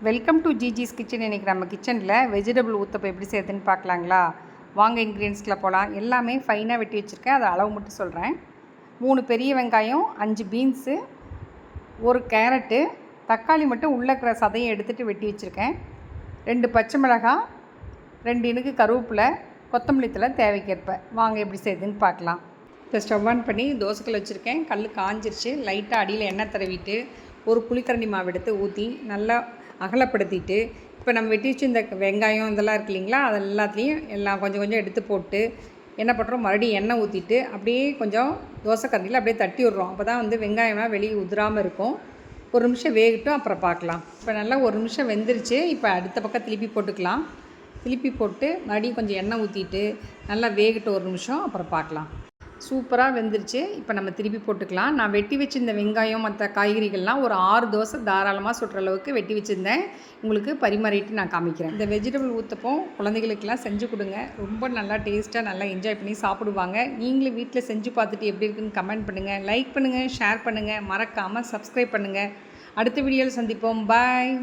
Welcome to ஜிஜிஸ் kitchen. இன்றைக்கி நம்ம கிச்சனில் வெஜிடபிள் ஊத்தப்பம் எப்படி செய்யுதுன்னு பார்க்கலாங்களா? வாங்க இன்க்ரீடியன்ஸ்கில் போகலாம். எல்லாமே ஃபைனாக வெட்டி வச்சுருக்கேன், அதை அளவு மட்டும் சொல்கிறேன். 3 பெரிய வெங்காயம், 5 பீன்ஸு, 1 கேரட்டு, தக்காளி மட்டும் உள்ளே இருக்கிற சதையை எடுத்துகிட்டு வெட்டி வச்சுருக்கேன். 2 பச்சை மிளகாய், 2 இனுக்கு கருவேப்பிலை, கொத்தமல்லி தழை தேவைக்கேற்ப. வாங்க எப்படி செய்யுதுன்னு பார்க்கலாம். இப்போ ஸ்டவ் ஆன் பண்ணி தோசைக்கல் வச்சுருக்கேன். கல் காஞ்சிருச்சு. லைட்டாக அடியில் எண்ணெய் தடவிட்டு ஒரு புளிக்கரண்டி மாவு எடுத்து ஊற்றி நல்லா அகலப்படுத்திட்டு, இப்போ நம்ம வெட்டி வச்சு இந்த வெங்காயம் இதெல்லாம் இருக்குது இல்லைங்களா, அது எல்லாத்துலேயும் எல்லாம் கொஞ்சம் கொஞ்சம் எடுத்து போட்டு என்ன பண்ணுறோம், மறுபடியும் எண்ணெய் ஊற்றிட்டு அப்படியே கொஞ்சம் தோசை கரண்டியில் அப்படியே தட்டி விட்றோம். அப்போ தான் வெங்காயம்லாம் வெளியே உதிராமல் இருக்கும். ஒரு நிமிஷம் வேகட்டும், அப்புறம் பார்க்கலாம். இப்போ நல்லா ஒரு நிமிஷம் வெந்துருச்சு. இப்போ அடுத்த பக்கம் திருப்பி போட்டுக்கலாம். திருப்பி போட்டு மறுபடியும் கொஞ்சம் எண்ணெய் ஊற்றிட்டு நல்லா வேகட்டும் ஒரு நிமிஷம், அப்புறம் பார்க்கலாம். சூப்பராக வெந்துருச்சு. இப்போ நம்ம திருப்பி போட்டுக்கலாம். நான் வெட்டி வச்சுருந்த வெங்காயம் மற்ற காய்கறிகள்லாம் ஒரு 6 தோசை தாராளமாக சுடுற அளவுக்கு வெட்டி வச்சுருந்தேன். உங்களுக்கு பரிமாறிட்டு நான் காமிக்கிறேன். இந்த வெஜிடபிள் ஊத்தப்பம் குழந்தைகளுக்கெல்லாம் செஞ்சு கொடுங்க. ரொம்ப நல்லா டேஸ்ட்டாக நல்லா என்ஜாய் பண்ணி சாப்பிடுவாங்க. நீங்களும் வீட்டில் செஞ்சு பார்த்துட்டு எப்படி இருக்குன்னு கமெண்ட் பண்ணுங்கள், லைக் பண்ணுங்கள், ஷேர் பண்ணுங்கள், மறக்காமல் சப்ஸ்கிரைப் பண்ணுங்கள். அடுத்த வீடியோவில் சந்திப்போம். பாய்.